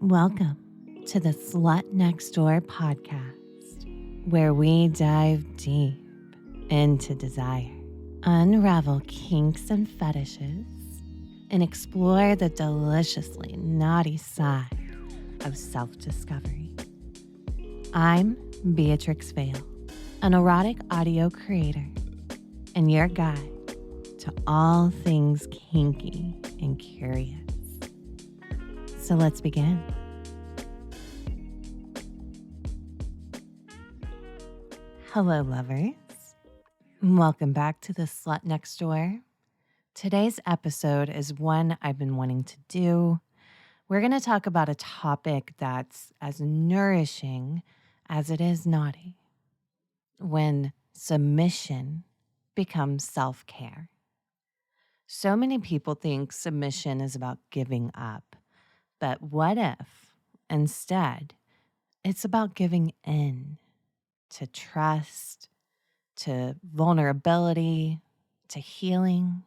Welcome to the Slut Next Door podcast, where we dive deep into desire, unravel kinks and fetishes, and explore the deliciously naughty side of self-discovery. I'm Beatrix Vale, an erotic audio creator, and your guide to all things kinky and curious. So let's begin. Hello, lovers. Welcome back to the Slut Next Door. Today's episode is one I've been wanting to do. We're going to talk about a topic that's as nourishing as it is naughty. When submission becomes self-care. So many people think submission is about giving up. But what if, instead, it's about giving in to trust, to vulnerability, to healing?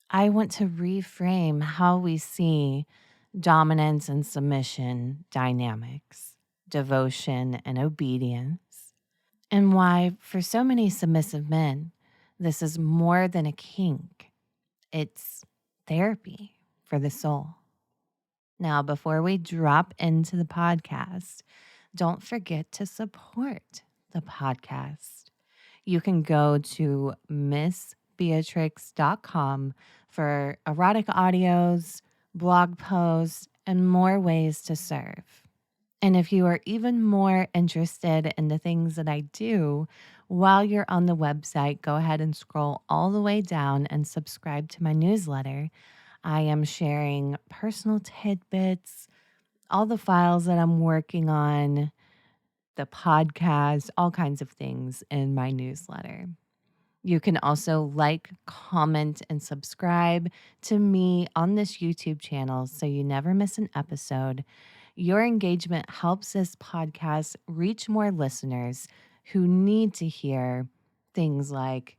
I want to reframe how we see dominance and submission dynamics, devotion and obedience, and why, for so many submissive men, this is more than a kink. It's therapy for the soul. Now, before we drop into the podcast, don't forget to support the podcast. You can go to missbeatrix.com for erotic audios, blog posts, and more ways to serve. And if you are even more interested in the things that I do, while you're on the website, go ahead and scroll all the way down and subscribe to my newsletter. I am sharing personal tidbits, all the files that I'm working on, the podcast, all kinds of things in my newsletter. You can also like, comment, and subscribe to me on this YouTube channel so you never miss an episode. Your engagement helps this podcast reach more listeners who need to hear things like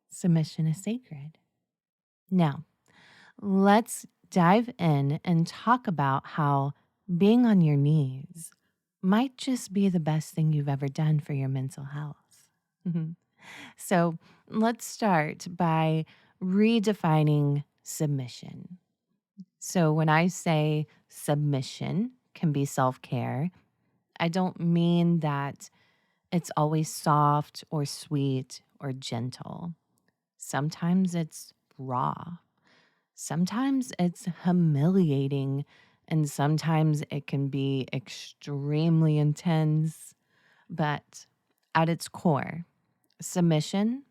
submission is sacred. Now, let's dive in and talk about how being on your knees might just be the best thing you've ever done for your mental health. So let's start by redefining submission. So when I say submission can be self-care, I don't mean that it's always soft or sweet or gentle. Sometimes it's raw. Sometimes it's humiliating, and sometimes it can be extremely intense. But at its core, submission,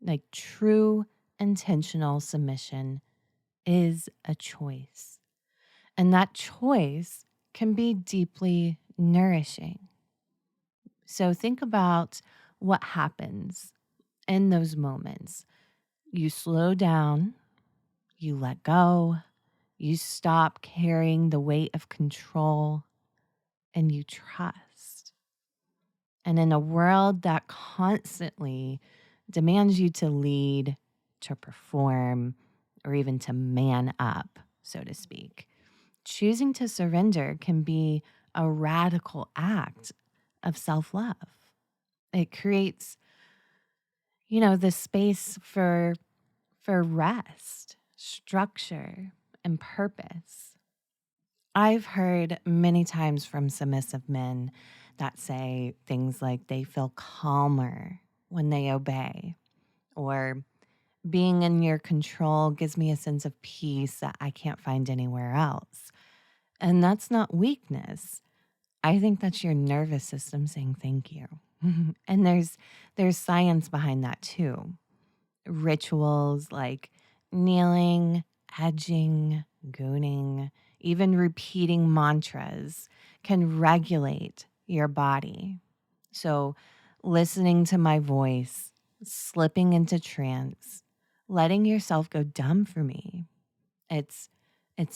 like true intentional submission, is a choice. And that choice can be deeply nourishing. So think about what happens in those moments. You slow down. You let go, you stop carrying the weight of control, and you trust. And in a world that constantly demands you to lead, to perform, or even to man up, so to speak, choosing to surrender can be a radical act of self-love. It creates, the space for rest, structure, and purpose. I've heard many times from submissive men that say things like they feel calmer when they obey, or being in your control gives me a sense of peace that I can't find anywhere else. And that's not weakness. I think that's your nervous system saying thank you. And there's science behind that too. Rituals like kneeling, edging, gooning, even repeating mantras can regulate your body. So listening to my voice, slipping into trance, letting yourself go dumb for me. It's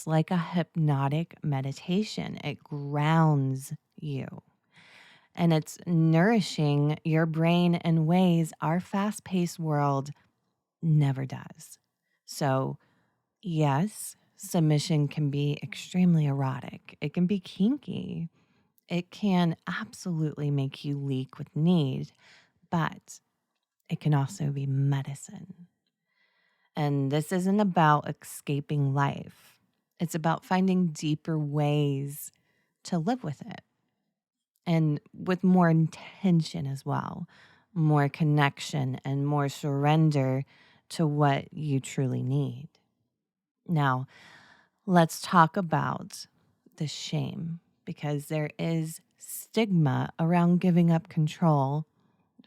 like a hypnotic meditation. It grounds you. And it's nourishing your brain in ways our fast-paced world never does. So, yes, submission can be extremely erotic. It can be kinky. It can absolutely make you leak with need, but it can also be medicine. And this isn't about escaping life, it's about finding deeper ways to live with it and with more intention as well, more connection and more surrender to what you truly need. Now, let's talk about the shame because there is stigma around giving up control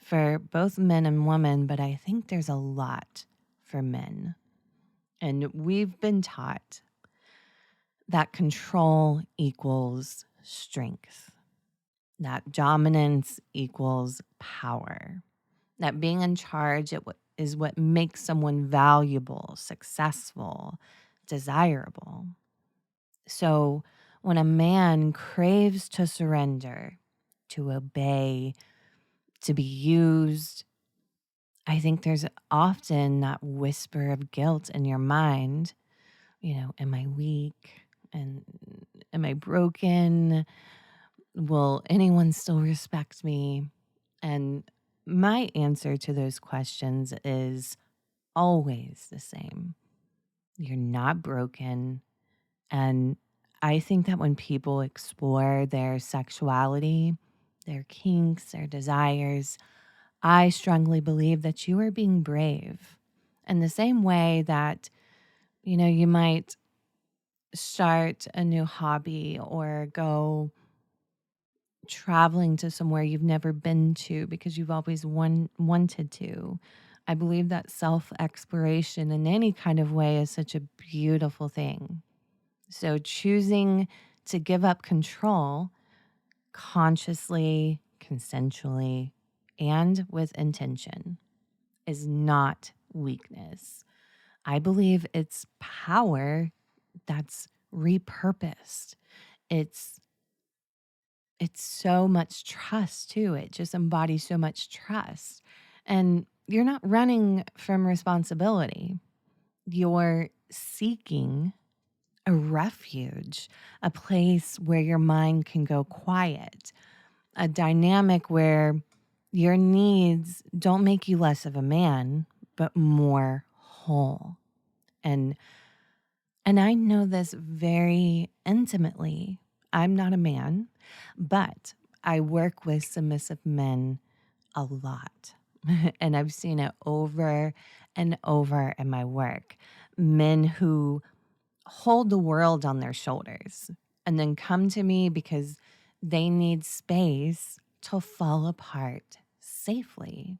for both men and women, but I think there's a lot for men. And we've been taught that control equals strength, that dominance equals power, that being in charge is what makes someone valuable, successful, desirable. So when a man craves to surrender, to obey, to be used, I think there's often that whisper of guilt in your mind. Am I weak? And am I broken? Will anyone still respect me? And my answer to those questions is always the same. You're not broken. And I think that when people explore their sexuality, their kinks, their desires, I strongly believe that you are being brave. In the same way that, you might start a new hobby or go traveling to somewhere you've never been to because you've always wanted to. I believe that self exploration in any kind of way is such a beautiful thing. So choosing to give up control consciously, consensually, and with intention is not weakness. I believe it's power that's repurposed. It's it's so much trust too. It just embodies so much trust. And you're not running from responsibility. You're seeking a refuge, a place where your mind can go quiet, a dynamic where your needs don't make you less of a man, but more whole. And and I know this very intimately. I'm not a man, but I work with submissive men a lot. And I've seen it over and over in my work. Men who hold the world on their shoulders and then come to me because they need space to fall apart safely.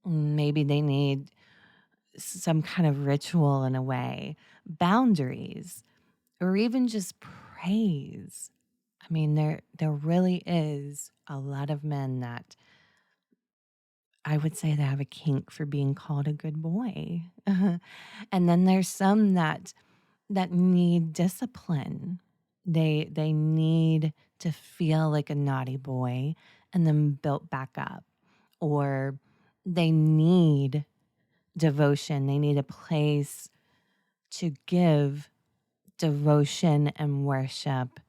Maybe they need some kind of ritual in a way, boundaries, or even just praise. I mean, there really is a lot of men that I would say they have a kink for being called a good boy. And then there's some that need discipline. They need to feel like a naughty boy and then built back up. Or they need devotion. They need a place to give devotion and worship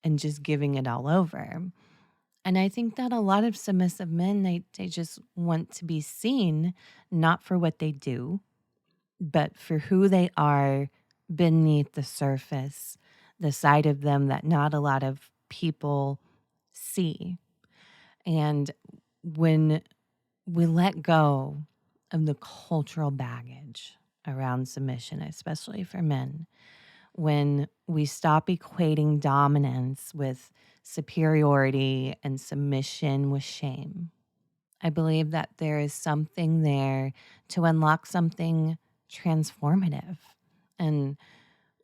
and just giving it all over. And I think that a lot of submissive men, they just want to be seen, not for what they do, but for who they are beneath the surface, the side of them that not a lot of people see. And when we let go of the cultural baggage around submission, especially for men, when we stop equating dominance with superiority and submission with shame, I believe that there is something there to unlock something transformative. And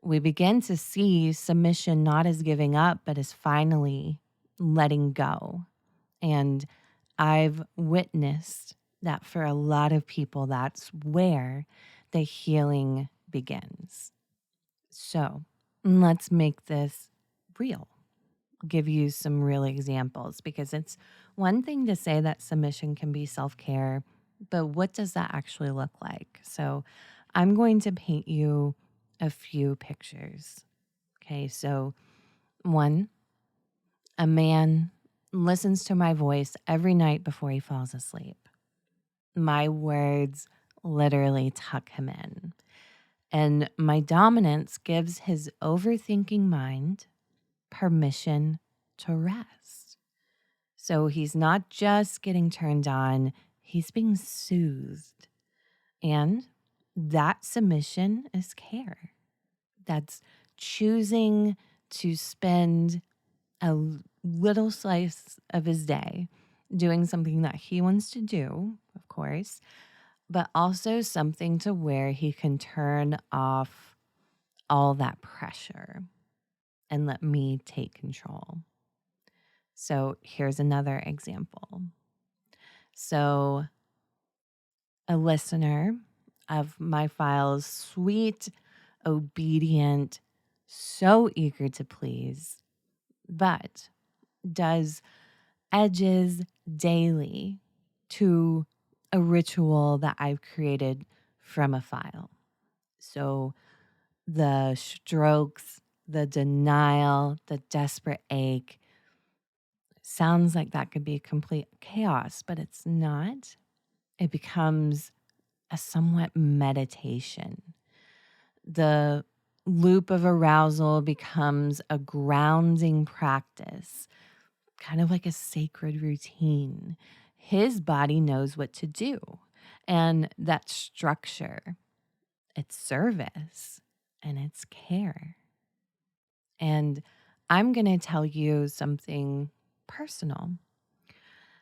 we begin to see submission not as giving up, but as finally letting go. And I've witnessed that for a lot of people, that's where the healing begins. So let's make this real. Give you some real examples because it's one thing to say that submission can be self care, but what does that actually look like? So I'm going to paint you a few pictures. Okay, so one, a man listens to my voice every night before he falls asleep. My words literally tuck him in. And my dominance gives his overthinking mind permission to rest. So he's not just getting turned on, he's being soothed. And that submission is care. That's choosing to spend a little slice of his day doing something that he wants to do, of course, but also something to where he can turn off all that pressure and let me take control. So here's another example. So a listener of my files, sweet, obedient, so eager to please, but does edges daily to a ritual that I've created from a file. So the strokes, the denial, the desperate ache, sounds like that could be complete chaos, but it's not. It becomes a somewhat meditation. The loop of arousal becomes a grounding practice, kind of like a sacred routine. His body knows what to do. And that structure, it's service and it's care. And I'm going to tell you something personal.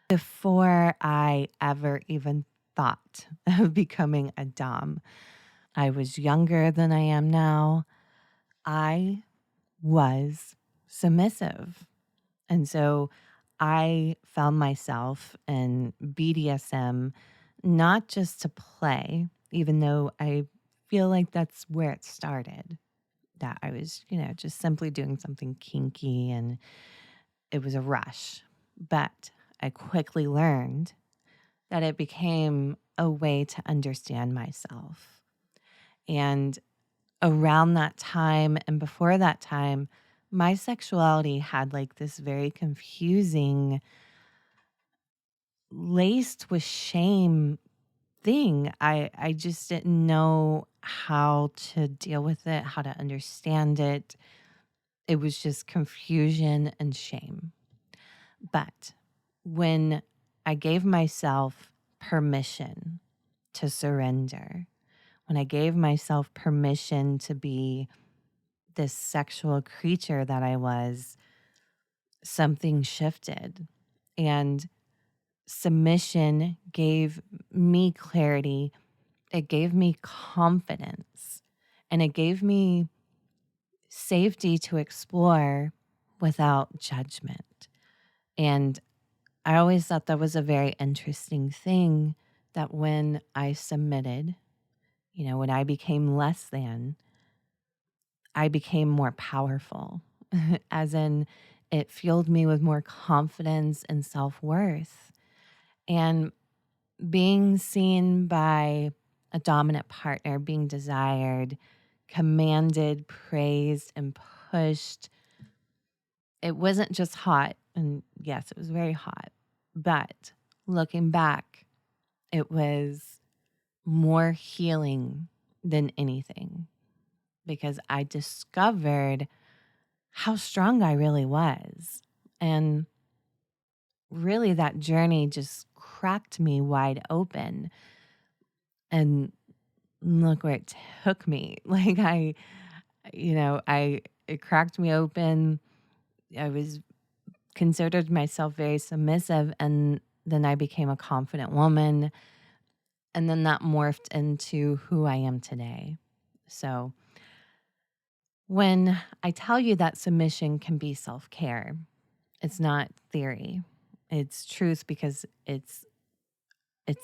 Before I ever even thought of becoming a Dom, I was younger than I am now. I was submissive. And so I found myself in BDSM not just to play, even though I feel like that's where it started, that I was, just simply doing something kinky and it was a rush. But I quickly learned that it became a way to understand myself. And around that time and before that time, my sexuality had like this very confusing, laced with shame thing. I just didn't know how to deal with it, how to understand it. It was just confusion and shame. But when I gave myself permission to surrender, when I gave myself permission to be this sexual creature that I was, something shifted. And submission gave me clarity. It gave me confidence. And it gave me safety to explore without judgment. And I always thought that was a very interesting thing, that when I submitted, when I became less than, I became more powerful, as in it fueled me with more confidence and self-worth. And being seen by a dominant partner, being desired, commanded, praised, and pushed, it wasn't just hot. And yes, it was very hot. But looking back, it was more healing than anything, because I discovered how strong I really was. And really, that journey just cracked me wide open. And look where it took me. Like it cracked me open. I was considered myself very submissive, and then I became a confident woman. And then that morphed into who I am today. So when I tell you that submission can be self-care, it's not theory. It's truth, because it's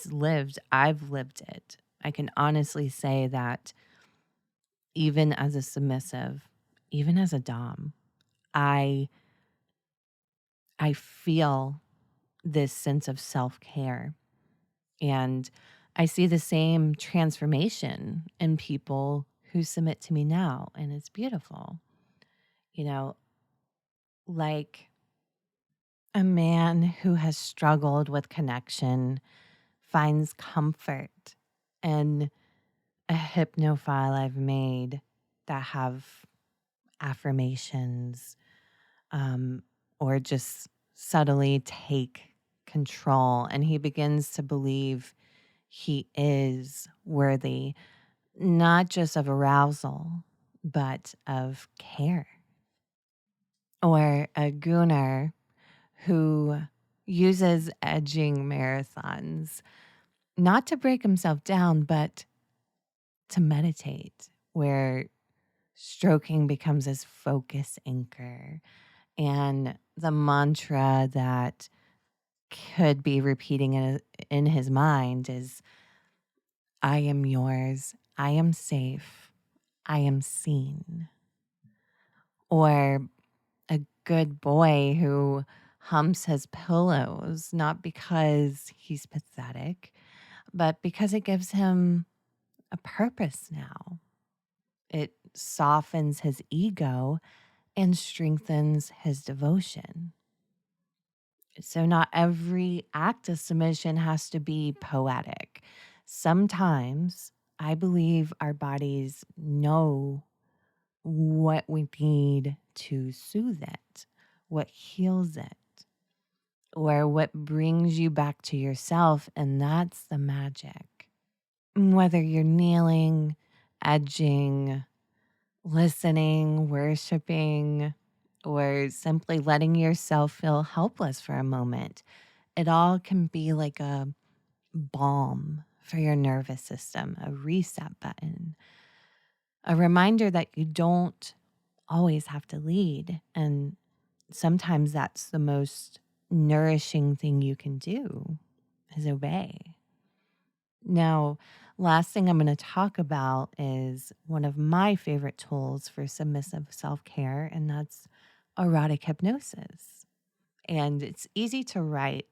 lived. I've lived it. I can honestly say that even as a submissive, even as a dom, I feel this sense of self-care, and I see the same transformation in people who submit to me now. And it's beautiful. You know, like a man who has struggled with connection finds comfort in a hypnophile I've made that have affirmations, um, or just subtly take control. And he begins to believe he is worthy, not just of arousal, but of care. Or a gooner who uses edging marathons, not to break himself down, but to meditate, where stroking becomes his focus anchor. And the mantra that could be repeating in his mind is, I am yours, I am safe, I am seen. Or a good boy who humps his pillows, not because he's pathetic, but because it gives him a purpose now. It softens his ego and strengthens his devotion. So, not every act of submission has to be poetic. Sometimes I believe our bodies know what we need to soothe it, what heals it, or what brings you back to yourself. And that's the magic. Whether you're kneeling, edging, listening, worshiping, or simply letting yourself feel helpless for a moment, it all can be like a balm for your nervous system, a reset button, a reminder that you don't always have to lead. And sometimes that's the most nourishing thing you can do is obey. Now, last thing I'm going to talk about is one of my favorite tools for submissive self care, and that's erotic hypnosis. And it's easy to write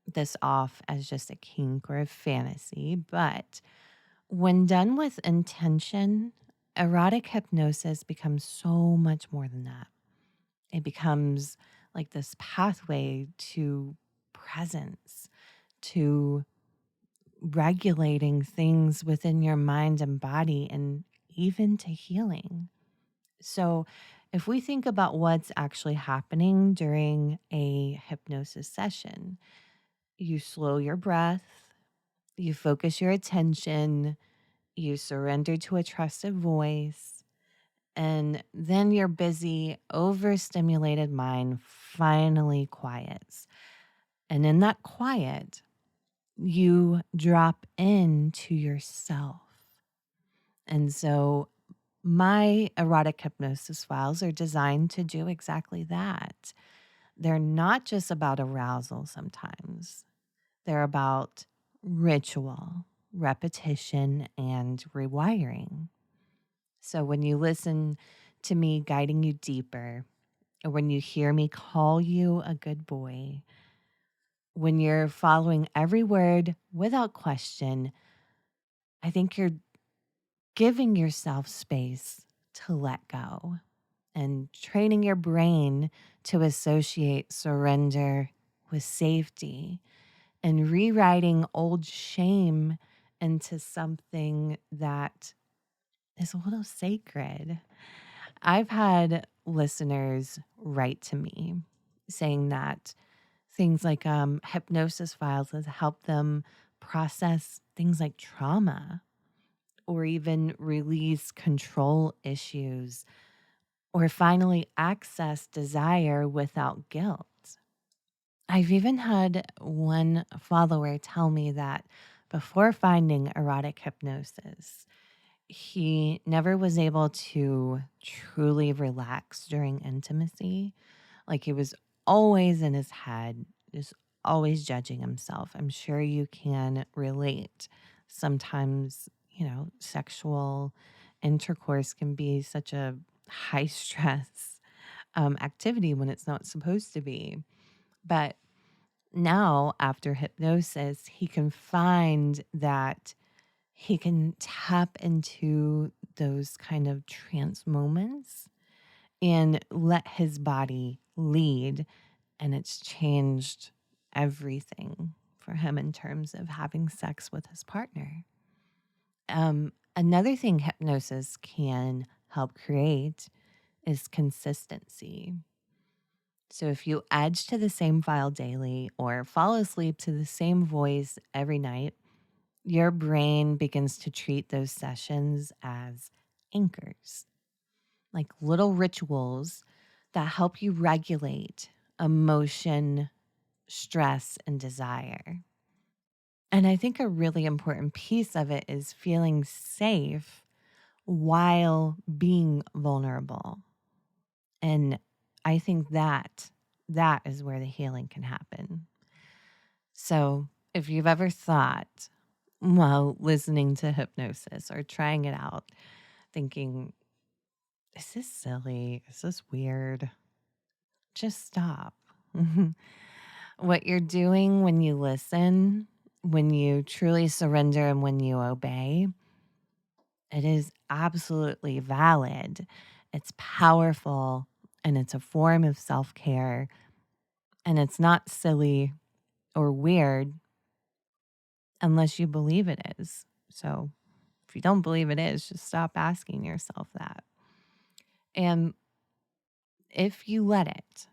this off as just a kink or a fantasy, but when done with intention, erotic hypnosis becomes so much more than that. It becomes like this pathway to presence, to regulating things within your mind and body, and even to healing. So, if we think about what's actually happening during a hypnosis session, you slow your breath, you focus your attention, you surrender to a trusted voice, and then your busy, overstimulated mind finally quiets. And in that quiet, you drop into yourself. And so my erotic hypnosis files are designed to do exactly that. They're not just about arousal sometimes, they're about ritual, repetition, and rewiring. So when you listen to me guiding you deeper, or when you hear me call you a good boy, when you're following every word without question, I think you're giving yourself space to let go and training your brain to associate surrender with safety and rewriting old shame into something that is a little sacred. I've had listeners write to me saying that things like hypnosis files has helped them process things like trauma or even release control issues or finally access desire without guilt. I've even had one follower tell me that before finding erotic hypnosis, he never was able to truly relax during intimacy. Like he was always in his head, just always judging himself. I'm sure you can relate. Sometimes, sexual intercourse can be such a high stress activity when it's not supposed to be. But now, after hypnosis, he can find that he can tap into those kind of trance moments and let his body lead. And it's changed everything for him in terms of having sex with his partner. Another thing hypnosis can help create is consistency. So if you edge to the same file daily or fall asleep to the same voice every night, your brain begins to treat those sessions as anchors, like little rituals that help you regulate emotion, stress, and desire. And I think a really important piece of it is feeling safe while being vulnerable. And I think that is where the healing can happen. So if you've ever thought while listening to hypnosis or trying it out, thinking, is this silly? Is this weird? Just stop. What you're doing when you listen, when you truly surrender and when you obey, it is absolutely valid. It's powerful and it's a form of self-care, and it's not silly or weird unless you believe it is. So if you don't believe it is, just stop asking yourself that. And if you let it,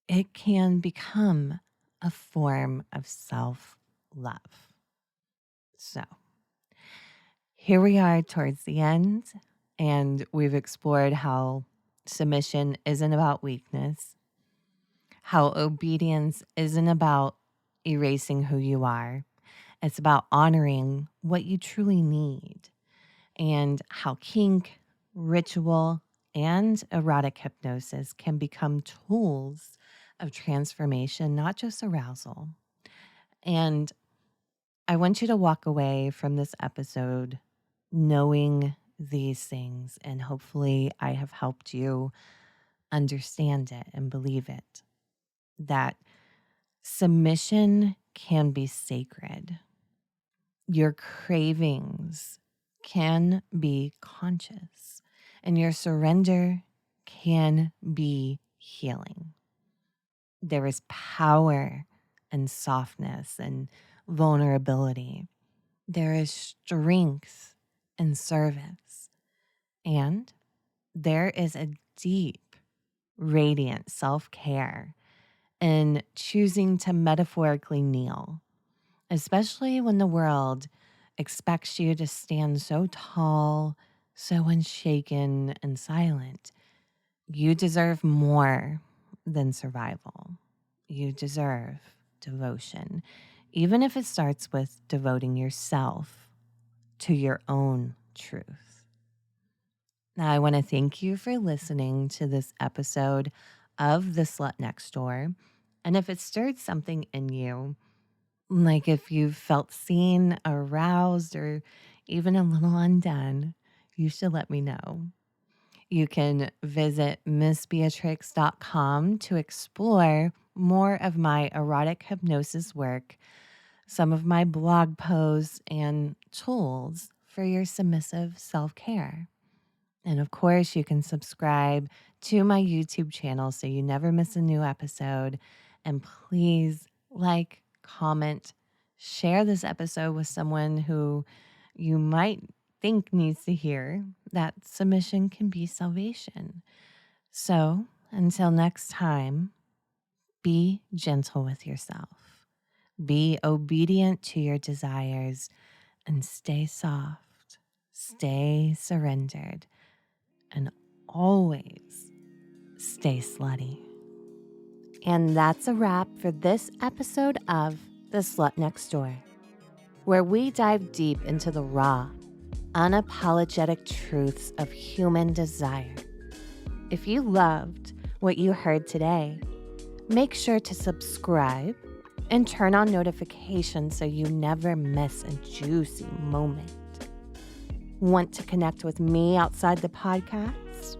it can become a form of self-love. So here we are towards the end, and we've explored how submission isn't about weakness, how obedience isn't about erasing who you are. It's about honoring what you truly need, and how kink, ritual, and erotic hypnosis can become tools of transformation, not just arousal. And I want you to walk away from this episode knowing these things, and hopefully I have helped you understand it and believe it, that submission can be sacred. Your cravings can be conscious, and your surrender can be healing. There is power and softness and vulnerability. There is strength in service. And there is a deep, radiant self-care in choosing to metaphorically kneel, especially when the world expects you to stand so tall, so unshaken and silent. You deserve more than survival. You deserve devotion, even if it starts with devoting yourself to your own truth. Now, I want to thank you for listening to this episode of The Slut Next Door. And if it stirred something in you, like if you felt seen, aroused, or even a little undone, you should let me know. You can visit MissBeatrix.com to explore more of my erotic hypnosis work, some of my blog posts, and tools for your submissive self-care. And of course, you can subscribe to my YouTube channel so you never miss a new episode. And please like, comment, share this episode with someone who you might think needs to hear that submission can be salvation. So until next time, be gentle with yourself, be obedient to your desires, and stay soft, stay surrendered, and always stay slutty. And that's a wrap for this episode of The Slut Next Door, where we dive deep into the raw, unapologetic truths of human desire. If you loved what you heard today, make sure to subscribe and turn on notifications so you never miss a juicy moment. Want to connect with me outside the podcast?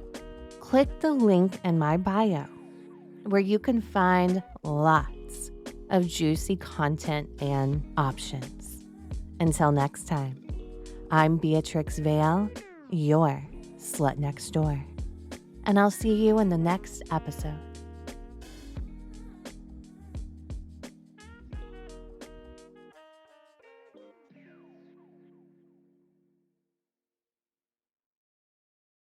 Click the link in my bio, where you can find lots of juicy content and options. Until next time, I'm Beatrix Vale, your Slut Next Door. And I'll see you in the next episode.